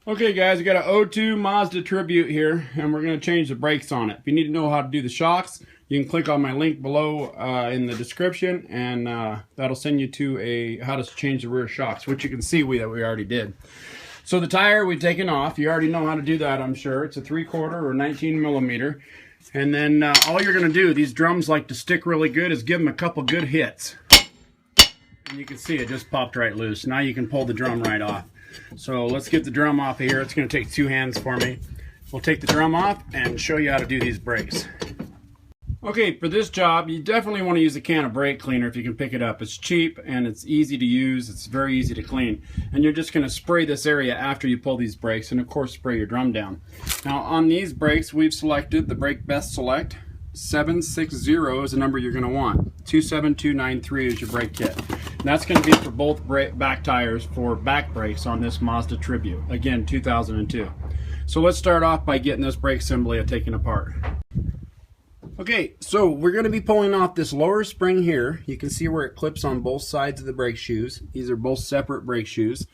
Okay guys, we got an '02 Mazda Tribute here, and we're going to change the brakes on it. If you need to know how to do the shocks, you can click on my link below in the description, and that'll send you to how to change the rear shocks, which you can see that we already did. So the tire we've taken off. You already know how to do that, I'm sure. It's a 3/4 or 19 millimeter. And then all you're going to do, these drums like to stick really good, is give them a couple good hits. And you can see it just popped right loose. Now you can pull the drum right off. So let's get the drum off of here. It's going to take 2 hands for me. We'll take the drum off and show you how to do these brakes. Okay, for this job, you definitely want to use a can of brake cleaner if you can pick it up. It's cheap and it's easy to use. It's very easy to clean. And you're just going to spray this area after you pull these brakes, and of course spray your drum down. Now on these brakes, we've selected the Brake Best Select. 760 is the number you're going to want. 27293 is your brake kit. And that's going to be for both back tires for back brakes on this Mazda Tribute. Again, 2002. So let's start off by getting this brake assembly taken apart. Okay, so we're going to be pulling off this lower spring here. You can see where it clips on both sides of the brake shoes. These are both separate brake shoes.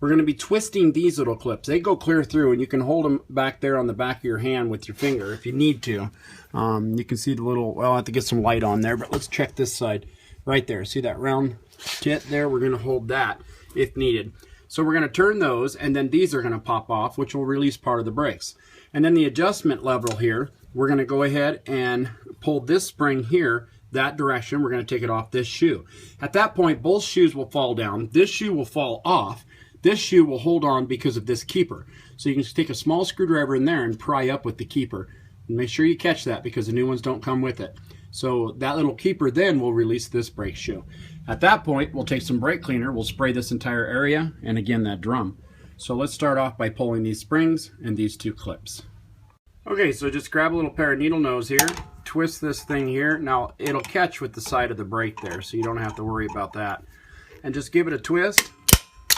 We're going to be twisting these little clips. They go clear through, and you can hold them back there on the back of your hand with your finger if you need to. You can see the little, well, I have to get some light on there, but let's check this side right there. See that round tit there? We're going to hold that if needed. So we're going to turn those, and then these are going to pop off, which will release part of the brakes. And then the adjustment level here, we're going to go ahead and pull this spring here that direction. We're going to take it off this shoe. At that point, both shoes will fall down. This shoe will fall off. This shoe will hold on because of this keeper. So you can just take a small screwdriver in there and pry up with the keeper. And make sure you catch that because the new ones don't come with it. So that little keeper then will release this brake shoe. At that point, we'll take some brake cleaner. We'll spray this entire area and again that drum. So let's start off by pulling these springs and these 2 clips. Okay, so just grab a little pair of needle nose here. Twist this thing here. Now it'll catch with the side of the brake there, so you don't have to worry about that. And just give it a twist,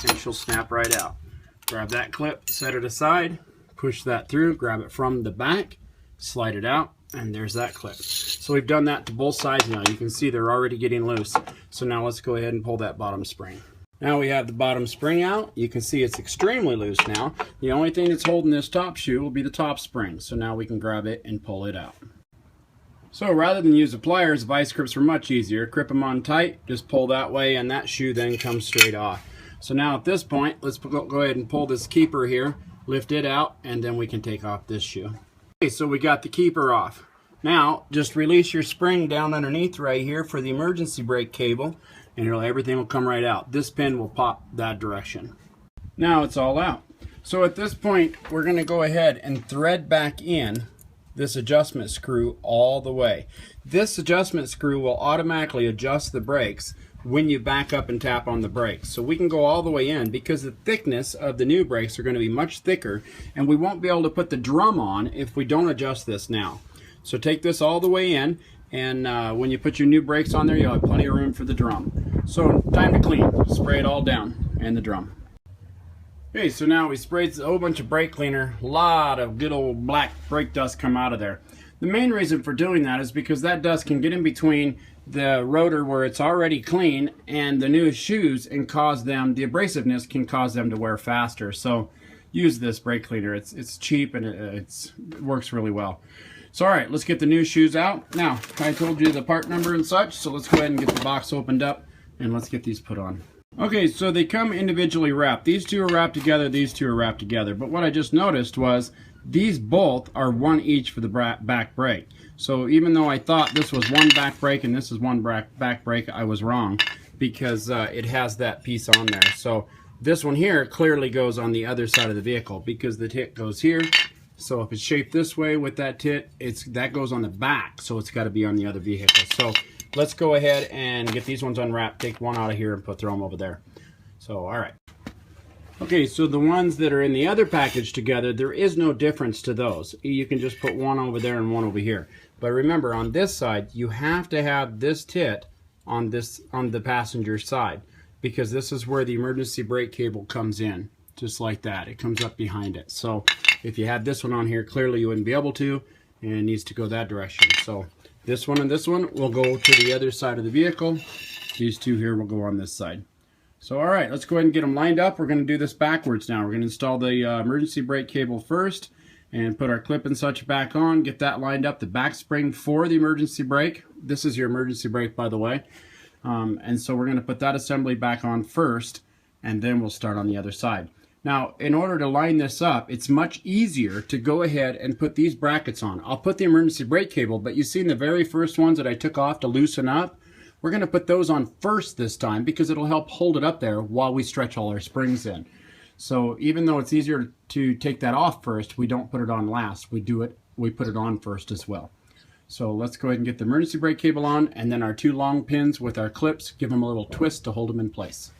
and she'll snap right out. Grab that clip, set it aside, push that through, grab it from the back, slide it out, and there's that clip. So we've done that to both sides now. You can see they're already getting loose. So now let's go ahead and pull that bottom spring. Now we have the bottom spring out. You can see it's extremely loose now. The only thing that's holding this top shoe will be the top spring. So now we can grab it and pull it out. So rather than use the pliers, vice grips are much easier. Grip them on tight, just pull that way, and that shoe then comes straight off. So now at this point, let's go ahead and pull this keeper here, lift it out, and then we can take off this shoe. Okay, so we got the keeper off. Now, just release your spring down underneath right here for the emergency brake cable, and everything will come right out. This pin will pop that direction. Now it's all out. So at this point, we're going to go ahead and thread back in this adjustment screw all the way. This adjustment screw will automatically adjust the brakes when you back up and tap on the brakes. So we can go all the way in because the thickness of the new brakes are going to be much thicker, and we won't be able to put the drum on if we don't adjust this now. So take this all the way in, and when you put your new brakes on there, you'll have plenty of room for the drum. So time to clean. Spray it all down and the drum. Okay, so now we sprayed a whole bunch of brake cleaner. A lot of good old black brake dust come out of there. The main reason for doing that is because that dust can get in between the rotor where it's already clean and the new shoes and cause them, the abrasiveness can cause them to wear faster. So use this brake cleaner. It's cheap and it works really well. So alright, let's get the new shoes out. Now, I told you the part number and such, so let's go ahead and get the box opened up and let's get these put on. Okay, so they come individually wrapped. These 2 are wrapped together, these 2 are wrapped together. But what I just noticed was these both are 1 each for the back brake. So even though I thought this was 1 back brake and this is 1 back brake, I was wrong because it has that piece on there. So this one here clearly goes on the other side of the vehicle because the tit goes here. So if it's shaped this way with that tit, that goes on the back, so it's got to be on the other vehicle. So let's go ahead and get these ones unwrapped, take one out of here and throw them over there. So alright. Okay, so the ones that are in the other package together, there is no difference to those. You can just put one over there and one over here. But remember, on this side, you have to have this tit on the passenger side, because this is where the emergency brake cable comes in, just like that. It comes up behind it. So if you had this one on here, clearly you wouldn't be able to, and it needs to go that direction. So this one and this one will go to the other side of the vehicle. These 2 here will go on this side. So all right, let's go ahead and get them lined up. We're going to do this backwards now. We're going to install the emergency brake cable first and put our clip and such back on, get that lined up, the back spring for the emergency brake. This is your emergency brake, by the way. And so we're going to put that assembly back on first, and then we'll start on the other side. Now, in order to line this up, it's much easier to go ahead and put these brackets on. I'll put the emergency brake cable, but you've seen the very first ones that I took off to loosen up. We're going to put those on first this time because it'll help hold it up there while we stretch all our springs in. So even though it's easier to take that off first, we don't put it on last. We put it on first as well. So let's go ahead and get the emergency brake cable on, and then our two long pins with our clips, give them a little twist to hold them in place.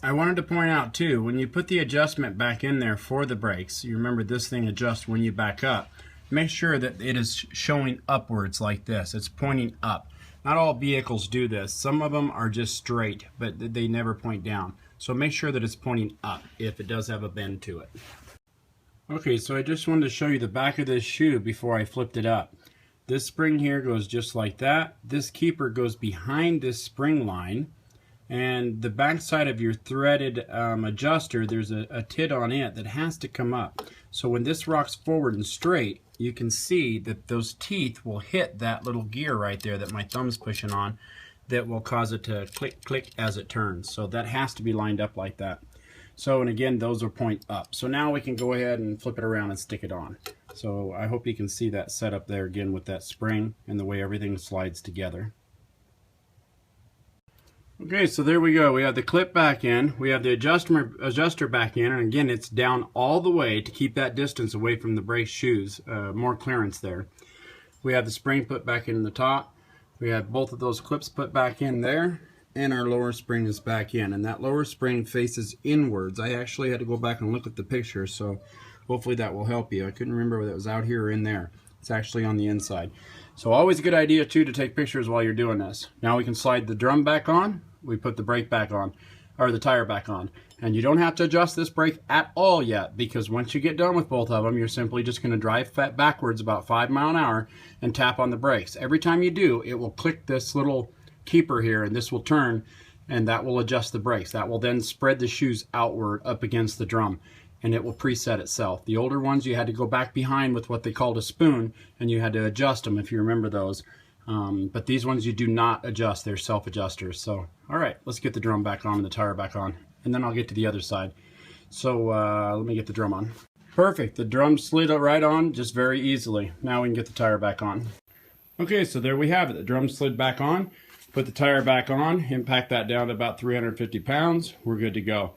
I wanted to point out too, when you put the adjustment back in there for the brakes, you remember this thing adjusts when you back up. Make sure that it is showing upwards like this. It's pointing up. Not all vehicles do this. Some of them are just straight, but they never point down. So make sure that it's pointing up if it does have a bend to it. Okay, so I just wanted to show you the back of this shoe before I flipped it up. This spring here goes just like that. This keeper goes behind this spring line. And the back side of your threaded adjuster, there's a tit on it that has to come up. So when this rocks forward and straight, you can see that those teeth will hit that little gear right there that my thumb's pushing on, that will cause it to click, click as it turns. So that has to be lined up like that. So, and again, those will point up. So now we can go ahead and flip it around and stick it on. So I hope you can see that setup there again with that spring and the way everything slides together. Okay, so there we go. We have the clip back in, we have the adjuster back in, and again it's down all the way to keep that distance away from the brake shoes, more clearance there. We have the spring put back in the top, we have both of those clips put back in there, and our lower spring is back in, and that lower spring faces inwards. I actually had to go back and look at the picture, so hopefully that will help you. I couldn't remember whether it was out here or in there. It's actually on the inside. So always a good idea too to take pictures while you're doing this. Now we can slide the drum back on, we put the brake back on, or the tire back on. And you don't have to adjust this brake at all yet, because once you get done with both of them, you're simply just going to drive backwards about 5 miles an hour and tap on the brakes. Every time you do, it will click this little keeper here, and this will turn, and that will adjust the brakes. That will then spread the shoes outward up against the drum, and it will preset itself. The older ones, you had to go back behind with what they called a spoon, and you had to adjust them if you remember those. But these ones you do not adjust, they're self-adjusters. So, all right, let's get the drum back on and the tire back on, and then I'll get to the other side. So let me get the drum on. Perfect, the drum slid right on just very easily. Now we can get the tire back on. Okay, so there we have it. The drum slid back on, put the tire back on, impact that down to about 350 pounds. We're good to go.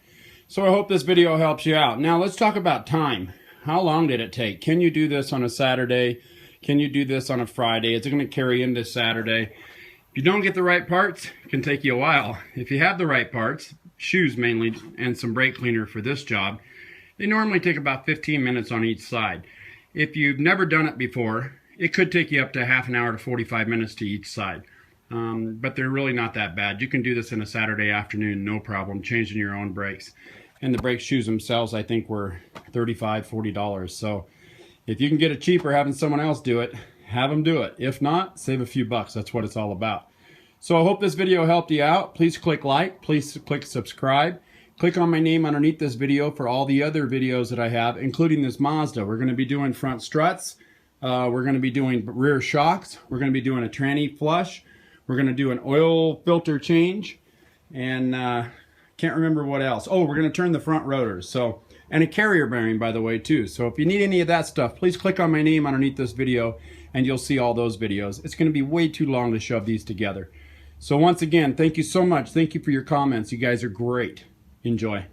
So I hope this video helps you out. Now let's talk about time. How long did it take? Can you do this on a Saturday? Can you do this on a Friday? Is it going to carry into Saturday? If you don't get the right parts, it can take you a while. If you have the right parts, shoes mainly, and some brake cleaner for this job, they normally take about 15 minutes on each side. If you've never done it before, it could take you up to half an hour to 45 minutes to each side. But they're really not that bad. You can do this in a Saturday afternoon, no problem, changing your own brakes. And the brake shoes themselves, I think, were $35, $40. So if you can get it cheaper having someone else do it, have them do it. If not, save a few bucks. That's what it's all about. So I hope this video helped you out. Please click like. Please click subscribe. Click on my name underneath this video for all the other videos that I have, including this Mazda. We're going to be doing front struts. We're going to be doing rear shocks. We're going to be doing a tranny flush. We're going to do an oil filter change. And can't remember what else. Oh, we're going to turn the front rotors. So, and a carrier bearing, by the way, too. So if you need any of that stuff, please click on my name underneath this video and you'll see all those videos. It's going to be way too long to shove these together. So once again, thank you so much. Thank you for your comments. You guys are great. Enjoy.